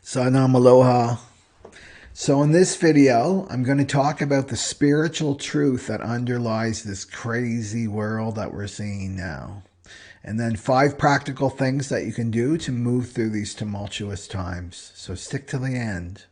Sanam Aloha. So in this video, I'm going to talk about the spiritual truth that underlies this crazy world that we're seeing now. And then 5 practical things that you can do to move through these tumultuous times. So stick to the end.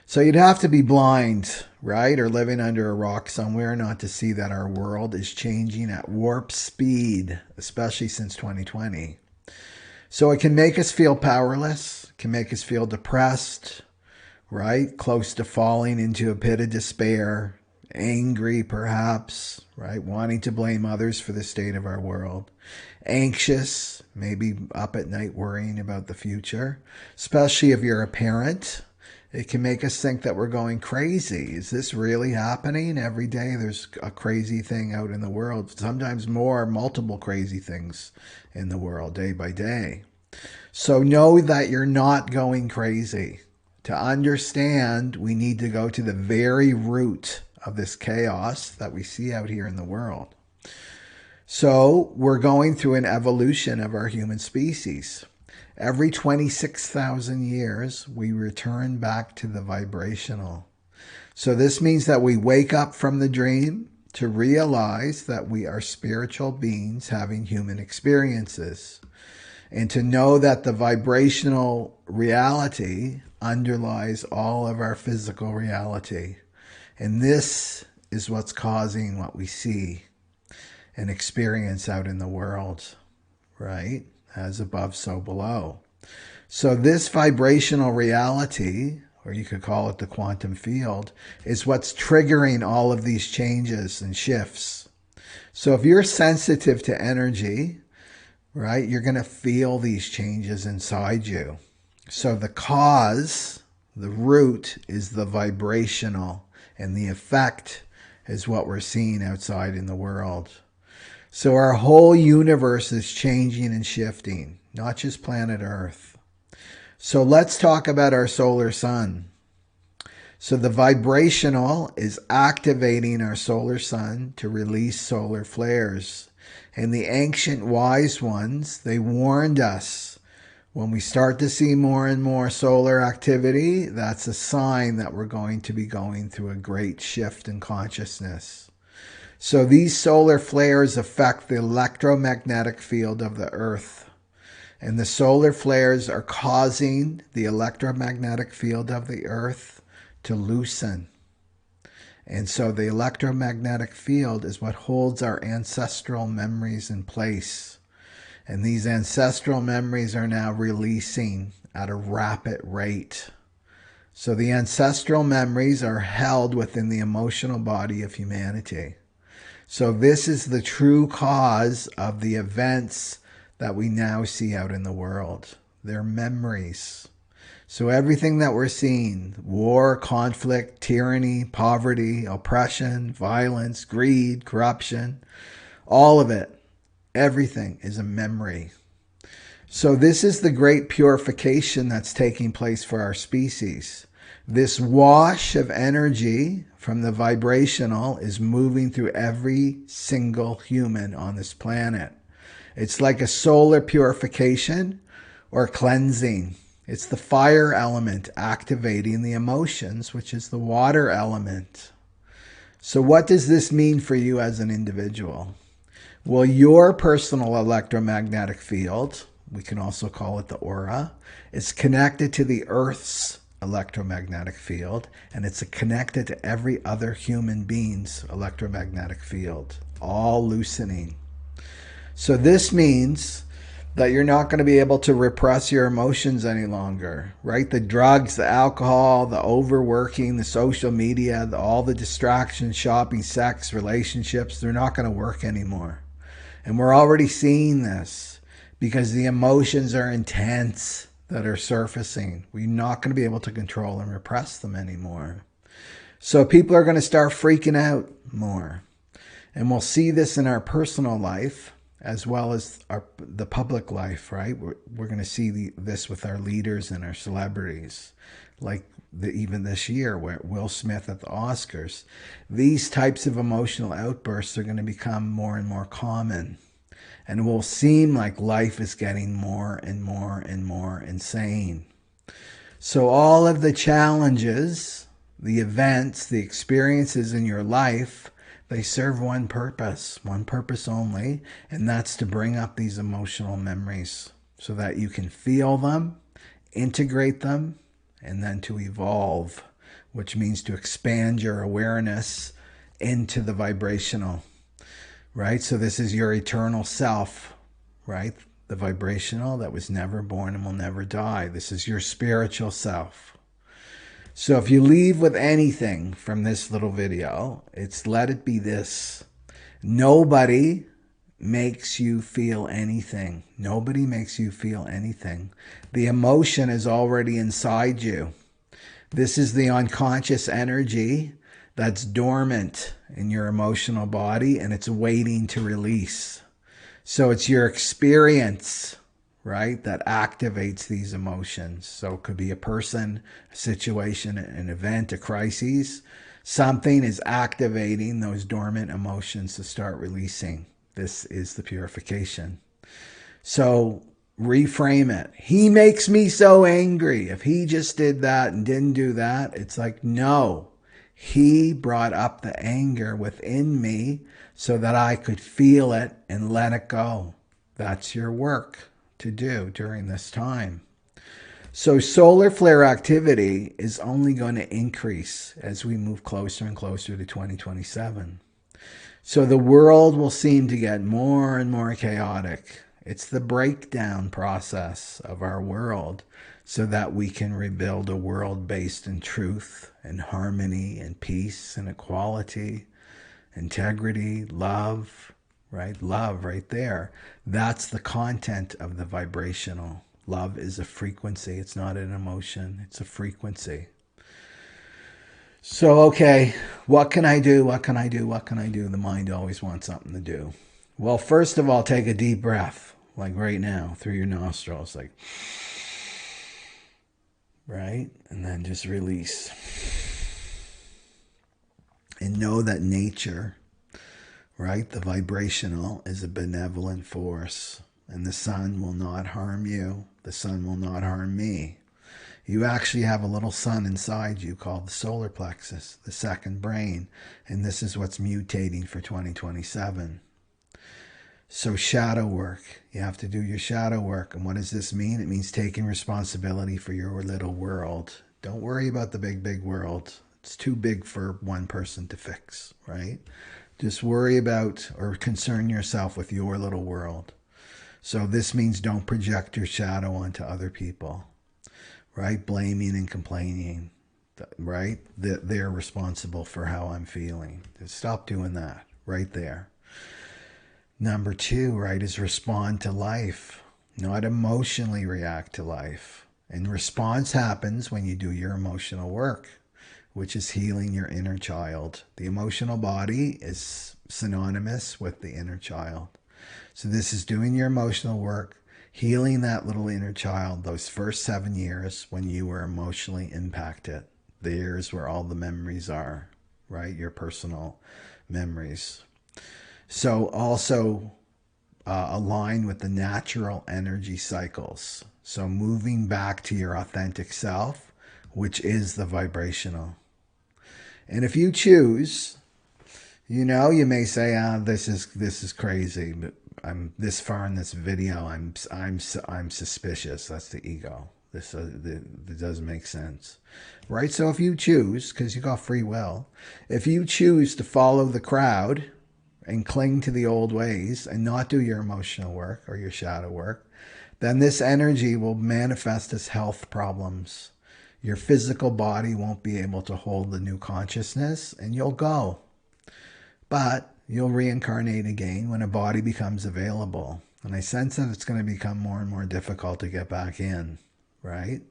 So you'd have to be blind, right? Or living under a rock somewhere not to see that our world is changing at warp speed, especially since 2020. So it can make us feel powerless, can make us feel depressed, right? Close to falling into a pit of despair, angry perhaps, right? Wanting to blame others for the state of our world. Anxious, maybe up at night worrying about the future, especially if you're a parent. It can make us think that we're going crazy. Is this really happening? Every day there's a crazy thing out in the world. Sometimes multiple crazy things in the world day by day. So know that you're not going crazy. To understand, we need to go to the very root of this chaos that we see out here in the world. So we're going through an evolution of our human species. Every 26,000 years, we return back to the vibrational. So this means that we wake up from the dream to realize that we are spiritual beings having human experiences. And to know that the vibrational reality underlies all of our physical reality. And this is what's causing what we see and experience out in the world, right? As above, so below. So this vibrational reality, or you could call it the quantum field, is what's triggering all of these changes and shifts. So if you're sensitive to energy, right, you're going to feel these changes inside you. So the cause, the root, is the vibrational, and the effect is what we're seeing outside in the world. So our whole universe is changing and shifting, not just planet Earth. So let's talk about our solar sun. So the vibrational is activating our solar sun to release solar flares. And the ancient wise ones, they warned us, when we start to see more and more solar activity, that's a sign that we're going to be going through a great shift in consciousness. So these solar flares affect the electromagnetic field of the Earth. And the solar flares are causing the electromagnetic field of the Earth to loosen. And so the electromagnetic field is what holds our ancestral memories in place. And these ancestral memories are now releasing at a rapid rate. So the ancestral memories are held within the emotional body of humanity. So this is the true cause of the events that we now see out in the world. They're memories. So everything that we're seeing, war, conflict, tyranny, poverty, oppression, violence, greed, corruption, all of it, everything is a memory. So this is the great purification that's taking place for our species. This wash of energy from the vibrational is moving through every single human on this planet. It's like a solar purification or cleansing. It's the fire element activating the emotions, which is the water element. So what does this mean for you as an individual? Well, your personal electromagnetic field, we can also call it the aura, is connected to the Earth's electromagnetic field, and it's connected to every other human being's electromagnetic field, all loosening. So this means that you're not going to be able to repress your emotions any longer, right? The drugs, the alcohol, the overworking, the social media, all the distractions, shopping, sex, relationships, they're not going to work anymore. And we're already seeing this because the emotions are intense that are surfacing. We're not going to be able to control and repress them anymore. So people are going to start freaking out more. And we'll see this in our personal life as well as the public life, right? We're going to see this with our leaders and our celebrities, like even this year where Will Smith at the Oscars. These types of emotional outbursts are going to become more and more common. And it will seem like life is getting more and more and more insane. So all of the challenges, the events, the experiences in your life, they serve one purpose only, and that's to bring up these emotional memories so that you can feel them, integrate them, and then to evolve, which means to expand your awareness into the vibrational, right? So this is your eternal self, right? The vibrational that was never born and will never die. This is your spiritual self. So if you leave with anything from this little video, it's let it be this. Nobody makes you feel anything. Nobody makes you feel anything. The emotion is already inside you. This is the unconscious energy that's dormant in your emotional body, and it's waiting to release. So it's your experience, right, that activates these emotions. So it could be a person, a situation, an event, a crisis. Something is activating those dormant emotions to start releasing. This is the purification. So reframe it. He makes me so angry. If he just did that and didn't do that, it's like, no. He brought up the anger within me so that I could feel it and let it go. That's your work to do during this time. So solar flare activity is only going to increase as we move closer and closer to 2027. So the world will seem to get more and more chaotic. It's the breakdown process of our world so that we can rebuild a world based in truth and harmony and peace and equality, integrity, love, right? Love right there. That's the content of the vibrational. Love is a frequency. It's not an emotion. It's a frequency. So, okay, what can I do? What can I do? What can I do? The mind always wants something to do. Well, first of all, take a deep breath, like right now, through your nostrils, like, right? And then just release. And know that nature, right, the vibrational, is a benevolent force. And the sun will not harm you. The sun will not harm me. You actually have a little sun inside you called the solar plexus, the second brain. And this is what's mutating for 2027. So shadow work. You have to do your shadow work. And what does this mean? It means taking responsibility for your little world. Don't worry about the big, big world. It's too big for one person to fix, right? Just worry about or concern yourself with your little world. So this means don't project your shadow onto other people, right? Blaming and complaining, right? They're responsible for how I'm feeling. Just stop doing that right there. Number two, right, is respond to life, not emotionally react to life. And response happens when you do your emotional work, which is healing your inner child. The emotional body is synonymous with the inner child. So this is doing your emotional work, healing that little inner child, those first 7 years when you were emotionally impacted. The years where all the memories are, right? Your personal memories. So also align with the natural energy cycles. So moving back to your authentic self, which is the vibrational. And if you choose, you know, you may say, this is crazy, but I'm this far in this video. I'm suspicious. That's the ego. This doesn't make sense, right? So if you choose, because you got free will, if you choose to follow the crowd and cling to the old ways and not do your emotional work or your shadow work, then this energy will manifest as health problems. Your physical body won't be able to hold the new consciousness, and you'll go. But you'll reincarnate again when a body becomes available. And I sense that it's going to become more and more difficult to get back in, right?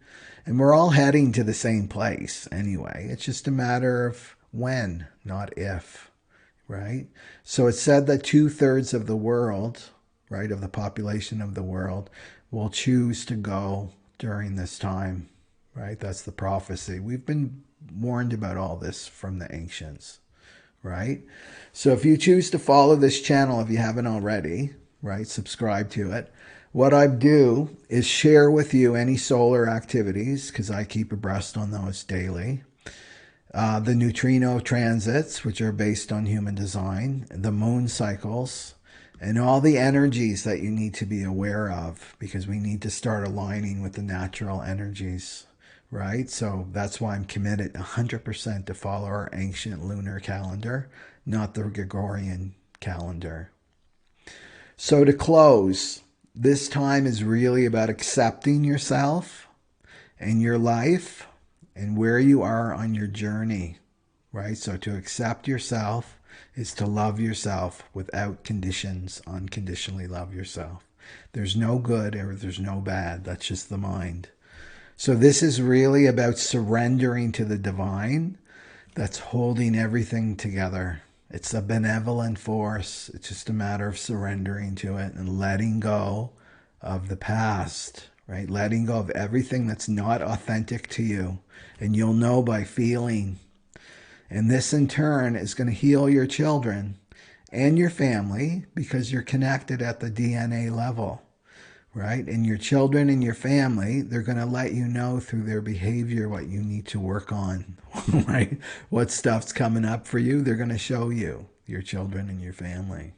And we're all heading to the same place anyway. It's just a matter of when, not if, right? So it's said that 2/3 of the world, right, of the population of the world, will choose to go during this time, right? That's the prophecy. We've been warned about all this from the ancients. Right? So if you choose to follow this channel, if you haven't already, right? Subscribe to it. What I do is share with you any solar activities because I keep abreast on those daily. The neutrino transits, which are based on human design, the moon cycles, and all the energies that you need to be aware of because we need to start aligning with the natural energies, right? So that's why I'm committed 100% to follow our ancient lunar calendar, not the Gregorian calendar. So to close, this time is really about accepting yourself and your life and where you are on your journey, right? So to accept yourself is to love yourself without conditions, unconditionally love yourself. There's no good or there's no bad. That's just the mind. So this is really about surrendering to the divine that's holding everything together. It's a benevolent force. It's just a matter of surrendering to it and letting go of the past, right? Letting go of everything that's not authentic to you. And you'll know by feeling. And this in turn is going to heal your children and your family because you're connected at the DNA level, right? And your children and your family, they're going to let you know through their behavior what you need to work on, right? What stuff's coming up for you, they're going to show you, your children and your family.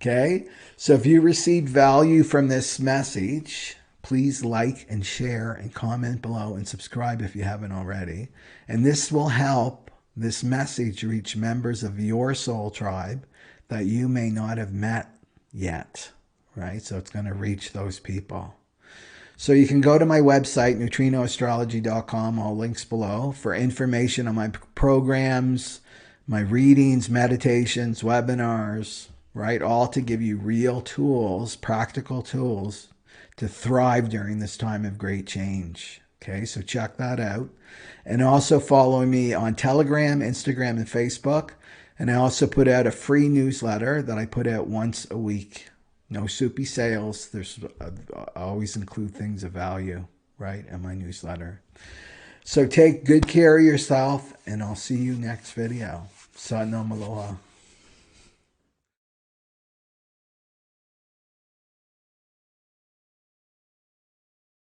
Okay? So if you received value from this message, please like and share and comment below and subscribe if you haven't already. And this will help this message reach members of your soul tribe that you may not have met yet, right? So it's going to reach those people. So you can go to my website, neutrinoastrology.com, all links below, for information on my programs, my readings, meditations, webinars, right? All to give you real tools, practical tools to thrive during this time of great change. Okay, so check that out. And also follow me on Telegram, Instagram, and Facebook. And I also put out a free newsletter that I put out once a week. No soupy sales. I always include things of value, right, in my newsletter. So take good care of yourself, and I'll see you next video. Sa no Aloha.